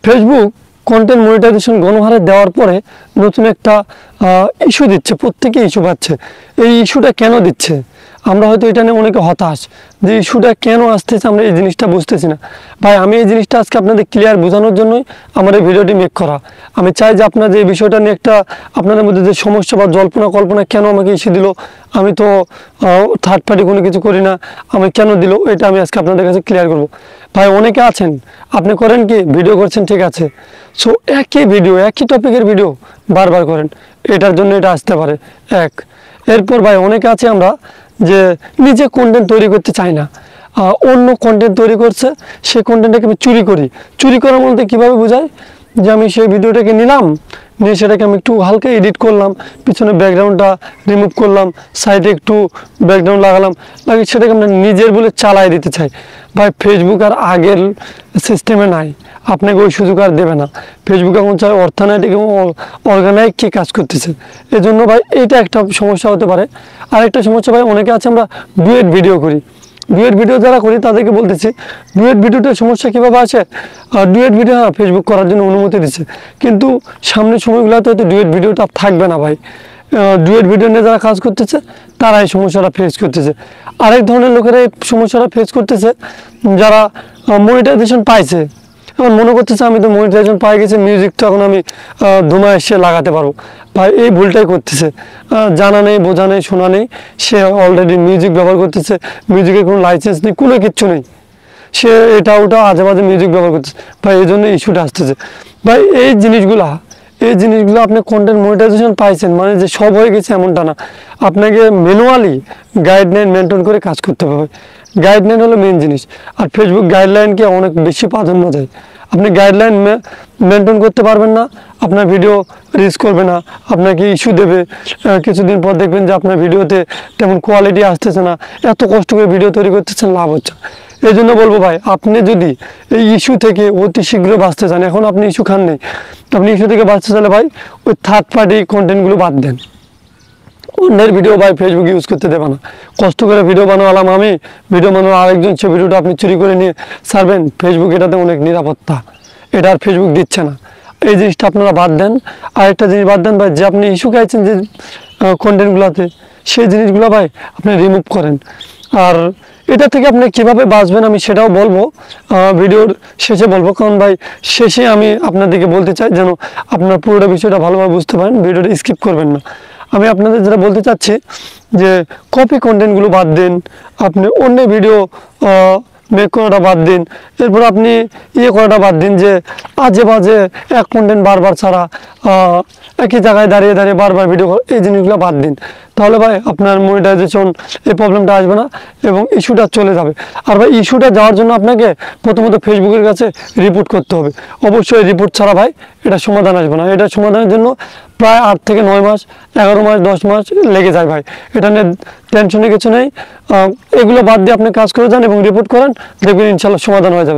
Facebook content monetization গণহারে দেওয়ার পরে নতুন একটা ইস্যু দিচ্ছে, প্রত্যেকে ইস্যু পাচ্ছে। এই ইস্যুটা কেন দিচ্ছে? আমরা হয়তো এটা নিয়ে অনেকে হতাশ যে ইস্যুটা কেন আসতেছে, আমরা এই জিনিসটা বুঝতেছি না। ভাই আমি এই জিনিসটা আজকে আপনাদের ক্লিয়ার বোঝানোর জন্যই আমার এই ভিডিওটি মেক করা। আমি চাই যে আপনার যে এই বিষয়টা নিয়ে একটা আপনাদের মধ্যে যে সমস্যা বা জল্পনা কল্পনা কেন আমাকে ইস্যু দিল, আমি তো থার্ড পার্টি কোনো কিছু করি না, আমি কেন দিল, এটা আমি আজকে আপনাদের কাছে ক্লিয়ার করব। ভাই অনেকে আছেন আপনি করেন কি ভিডিও করছেন, ঠিক আছে, সো একই ভিডিও একই টপিকের ভিডিও বারবার করেন, এটার জন্য এটা আসতে পারে এক। এরপর ভাই অনেকে আছে আমরা যে নিজে কন্টেন্ট তৈরি করতে চাই না, অন্য কন্টেন্ট তৈরি করছে, সেই কন্টেন্টটাকে আমি চুরি করি। চুরি করার মধ্যে কীভাবে বোঝায় যে আমি সেই ভিডিওটাকে নিলাম, নিয়ে সেটাকে আমি একটু হালকা এডিট করলাম, পিছনে ব্যাকগ্রাউন্ডটা রিমুভ করলাম, সাইডে একটু ব্যাকগ্রাউন্ড লাগালাম, লাগিয়ে সেটাকে আমরা নিজের বলে চালাই দিতে চাই। ভাই ফেসবুক আর আগের সিস্টেমে নাই, আপনাকে ওই সুযোগ আর দেবে না। ফেসবুক এখন চাই অর্থনৈতিক এবং অর্গানাইজ কি কাজ করতেছে, এজন্য ভাই এইটা একটা সমস্যা হতে পারে। আরেকটা সমস্যা ভাই অনেকে আছে আমরা ডুয়েট ভিডিও করি, ডুয়েট ভিডিও যারা করি তাদেরকে বলতেছি ডুয়েট ভিডিওটার সমস্যা কীভাবে আছে। ডুয়েট ভিডিও হ্যাঁ ফেসবুক করার জন্য অনুমতি দিচ্ছে, কিন্তু সামনের সময়গুলোতে হয়তো ডুয়েট ভিডিওটা থাকবে না ভাই। ডুয়েট ভিডিও নিয়ে যারা কাজ করতেছে তারা এই সমস্যাটা ফেস করতেছে। আরেক ধরনের লোকেরা এই সমস্যাটা ফেস করতেছে যারা মনিটাইজেশন পাইছে, এখন মনে করতেছে আমি তো মনিটাইজেশন পাই গেছি, মিউজিকটা এখন আমি ধুমা এসে লাগাতে পারবো। ভাই এই ভুলটাই করতেছে, জানা নেই, বোঝা নেই, শোনা নেই, সে অলরেডি মিউজিক ব্যবহার করতেছে, মিউজিকের কোনো লাইসেন্স নেই, কোনো কিচ্ছু নেই, সে এটা ওটা আজে বাজে মিউজিক ব্যবহার করতেছে। ভাই এই জন্য ইস্যুটা আসতেছে। ভাই এই জিনিসগুলো আপনি কন্টেন্ট মনিটাইজেশন পাইছেন মানে যে সব হয়ে গেছে এমনটা না, আপনাকে ম্যানুয়ালি গাইডলাইন মেনটেন করে কাজ করতে হবে। গাইডলাইন হলো মেন জিনিস, আর ফেসবুক গাইডলাইনকে অনেক বেশি প্রাধান্য দেয়। আপনি গাইডলাইন মেনটেন করতে পারবেন না, আপনার ভিডিও রিচ করবে না, আপনাকে ইস্যু দেবে। কিছুদিন পর দেখবেন যে আপনার ভিডিওতে তেমন কোয়ালিটি আসতেছে না, এত কষ্ট করে ভিডিও তৈরি করতেছেন, লাভ হচ্ছে। এই জন্য বলবো ভাই আপনি যদি এই ইস্যু থেকে অতি শীঘ্র বাঁচতে চান, এখন আপনি ইস্যু খান নেই, আপনি ইস্যু থেকে বাঁচতে চাইলে ভাই ওই থার্ড পার্টি কন্টেন্টগুলো বাদ দেন। অন্যের ভিডিও ভাই ফেসবুক ইউজ করতে দেবে না। কষ্ট করে ভিডিও বানালাম আমি, ভিডিও বানানো আরেকজন, সে ভিডিওটা আপনি চুরি করে নিয়ে ছাড়বেন, ফেসবুক এটাতে অনেক নিরাপত্তা, এটা আর ফেসবুক দিচ্ছে না। এই জিনিসটা আপনারা বাদ দেন। আরেকটা জিনিস বাদ দেন ভাই, যে আপনি ইস্যু খাইছেন যে কন্টেন্টগুলোতে, সেই জিনিসগুলো ভাই আপনি রিমুভ করেন। আর এটা থেকে আপনি কিভাবে বাঁচবেন আমি সেটাও বলবো, ভিডিওর শেষে বলবো, কারণ ভাই শেষে আমি আপনাদেরকে বলতে চাই যেন আপনার পুরোটা বিষয়টা ভালোভাবে বুঝতে পারেন, ভিডিওটা স্কিপ করবেন না। আমি আপনাদের যেটা বলতে চাচ্ছি যে কপি কন্টেন্টগুলো বাদ দিন, আপনি অন্য ভিডিও মেক করাটা বাদ দিন, এরপর আপনি করাটা বাদ দিন যে আজে বাজে এক কন্টেন্ট বারবার ছাড়া, একই জায়গায় দাঁড়িয়ে দাঁড়িয়ে বারবার ভিডিও, এই জিনিসগুলো বাদ দিন। তাহলে ভাই আপনার মনিটাইজেশন এই প্রবলেমটা আসবে না এবং ইস্যুটা চলে যাবে। আর ভাই ইস্যুটা যাওয়ার জন্য আপনাকে প্রথমত ফেসবুকের কাছে রিপোর্ট করতে হবে। অবশ্যই রিপোর্ট ছাড়া ভাই এটা সমাধান আসবে না। এটা সমাধানের জন্য প্রায় 8 থেকে 9 মাস, 11 মাস, 10 মাস লেগে যায় ভাই। এটা নিয়ে টেনশনের কিছু নেই, এগুলো বাদ দিয়ে আপনি কাজ করে যান এবং রিপোর্ট করেন, দেখবেন ইনশাল্লাহ সমাধান হয়ে যাবে।